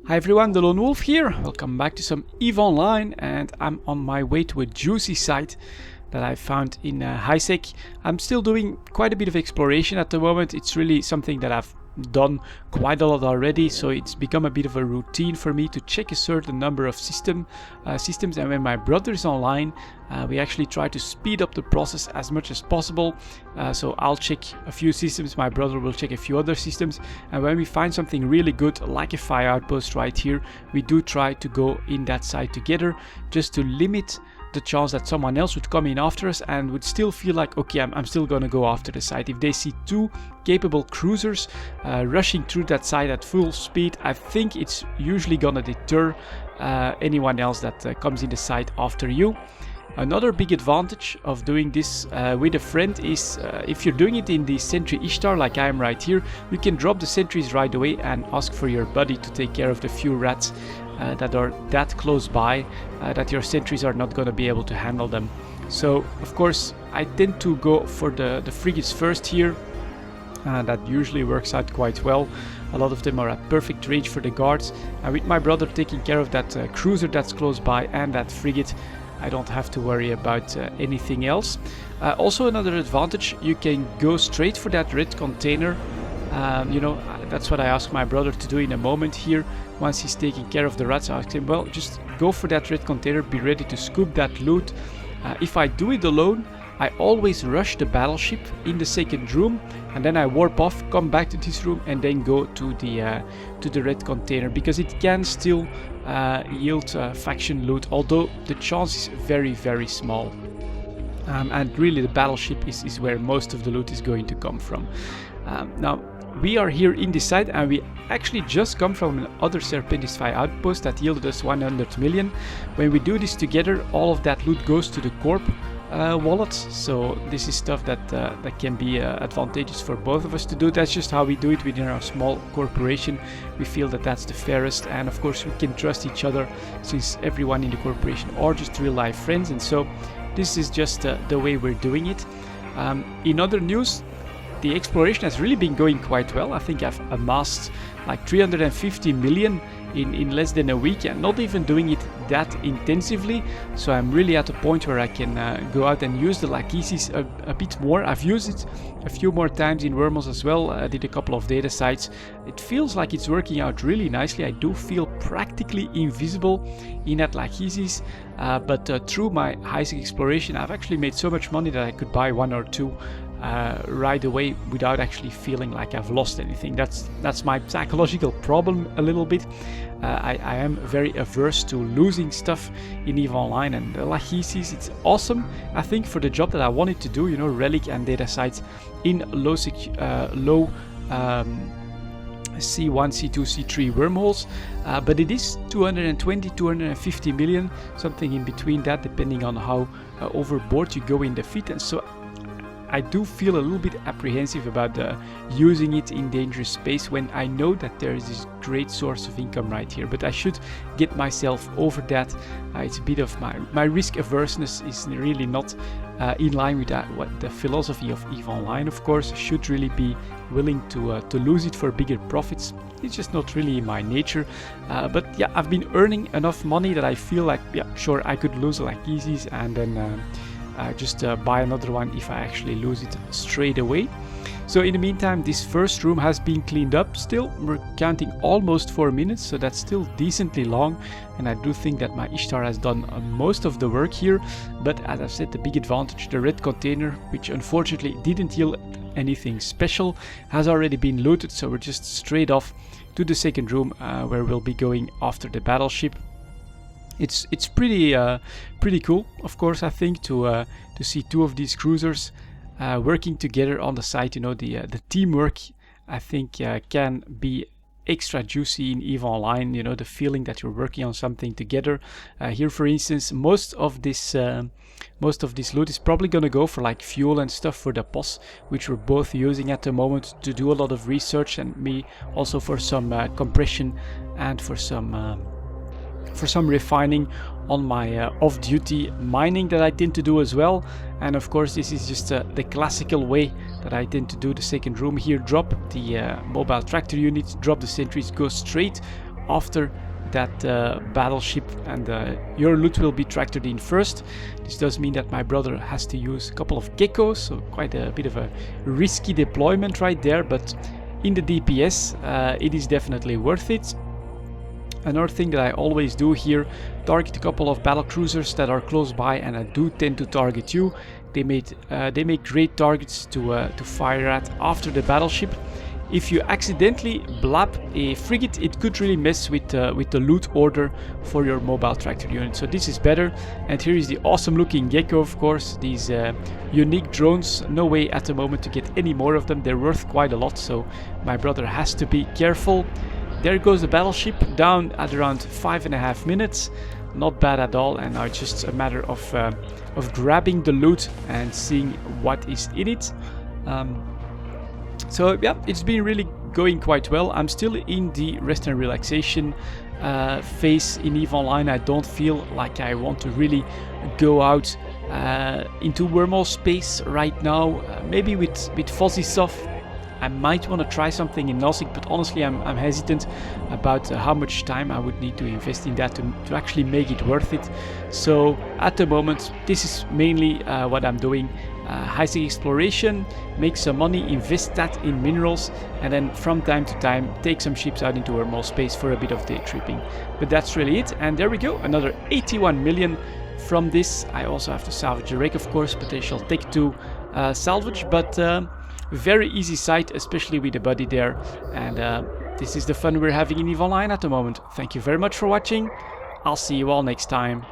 Hi everyone, delonewolf here. Welcome back to some EVE Online, and I'm on my way to a juicy site that I found in Highsec. I'm still doing quite a bit of exploration at the moment. It's really something that I've done quite a lot already, so it's become a bit of a routine for me to check a certain number of systems, and when my brother is online, we actually try to speed up the process as much as possible. So I'll check a few systems, my brother will check a few other systems, and when we find something really good like a fire outpost right here, we do try to go in that site together, just to limit the chance that someone else would come in after us and would still feel like, okay, I'm still gonna go after the site. If they see two capable cruisers rushing through that site at full speed, I think it's usually gonna deter anyone else that comes in the site after you. Another big advantage of doing this with a friend is if you're doing it in the sentry Ishtar like I am right here, you can drop the sentries right away and ask for your buddy to take care of the few rats that are that close by that your sentries are not going to be able to handle them. So of course I tend to go for the frigates first here. That usually works out quite well. A lot of them are at perfect range for the guards, and with my brother taking care of that cruiser that's close by and that frigate, I don't have to worry about anything else. Also another advantage, you can go straight for that red container. You know, that's what I asked my brother to do in a moment here. Once he's taking care of the rats, I asked him, well, just go for that red container, be ready to scoop that loot. If I do it alone, I always rush the battleship in the second room, and then I warp off, come back to this room, and then go to the red container, because it can still yield faction loot, although the chance is very, very small. And really the battleship is where most of the loot is going to come from. Now, we are here in this site, and we actually just come from another Serpentis outpost that yielded us 100 million. When we do this together, all of that loot goes to the corp wallet, so this is stuff that can be advantageous for both of us to do. That's just how we do it within our small corporation. We feel that that's the fairest, and of course we can trust each other since everyone in the corporation are just real life friends, and so this is just the way we're doing it. In other news, the exploration has really been going quite well. I think I've amassed like 350 million in less than a week, and not even doing it that intensively. So I'm really at a point where I can go out and use the Lachesis a bit more. I've used it a few more times in Wormholes as well. I did a couple of data sites. It feels like it's working out really nicely. I do feel practically invisible in that Lachesis, but through my Highsec exploration, I've actually made so much money that I could buy one or two right away without actually feeling like I've lost anything. That's my psychological problem a little bit. I am very averse to losing stuff in EVE Online, and the Lachesis, it's awesome, I think, for the job that I wanted to do, you know, relic and data sites in low C1, C2, C3 wormholes, but it is 220, 250 million, something in between that, depending on how overboard you go in the fit, and so I do feel a little bit apprehensive about using it in dangerous space when I know that there is this great source of income right here, but I should get myself over that. It's a bit of my risk averseness is really not in line with that. What the philosophy of EVE Online, of course, should really be willing to lose it for bigger profits. It's just not really in my nature, but yeah, I've been earning enough money that I feel like, yeah, sure, I could lose like Lachesis and then just buy another one if I actually lose it straight away. So in the meantime, this first room has been cleaned up. Still, we're counting almost 4 minutes, so that's still decently long, and I do think that my Ishtar has done most of the work here. But as I've said, the big advantage, the red container, which unfortunately didn't yield anything special, has already been looted, so we're just straight off to the second room where we'll be going after the battleship. It's pretty cool, of course, I think, to see two of these cruisers working together on the site. You know, the teamwork, I think, can be extra juicy in EVE Online. You know, the feeling that you're working on something together. Here, for instance, most of this loot is probably gonna go for like fuel and stuff for the POS, which we're both using at the moment to do a lot of research, and me also for some compression and for some refining on my off-duty mining that I tend to do as well. And of course, this is just the classical way that I tend to do the second room here. Drop the mobile tractor units, drop the sentries, go straight after that battleship, and your loot will be tractored in first. This does mean that my brother has to use a couple of geckos, so quite a bit of a risky deployment right there, but in the DPS it is definitely worth it. Another thing that I always do here, target a couple of battle cruisers that are close by, and I do tend to target you. They make great targets to fire at after the battleship. If you accidentally blab a frigate, it could really mess with the loot order for your mobile tractor unit. So this is better. And here is the awesome looking gecko, of course. These unique drones, no way at the moment to get any more of them. They're worth quite a lot, so my brother has to be careful. There goes the battleship, down at around 5.5 minutes. Not bad at all, and now it's just a matter of grabbing the loot and seeing what is in it. So yeah, it's been really going quite well. I'm still in the rest and relaxation phase in EVE Online. I don't feel like I want to really go out into wormhole space right now. Maybe with fuzzy stuff I might want to try something in Nozick, but honestly I'm hesitant about how much time I would need to invest in that to actually make it worth it. So at the moment this is mainly what I'm doing. High-sec exploration, make some money, invest that in minerals, and then from time to time take some ships out into wormhole space for a bit of day tripping. But that's really it, and there we go, another 81 million from this. I also have to salvage a rig, of course, but they shall take to salvage, but very easy site, especially with the buddy there, and this is the fun we're having in EVE Online at the moment. Thank you very much for watching. I'll see you all next time.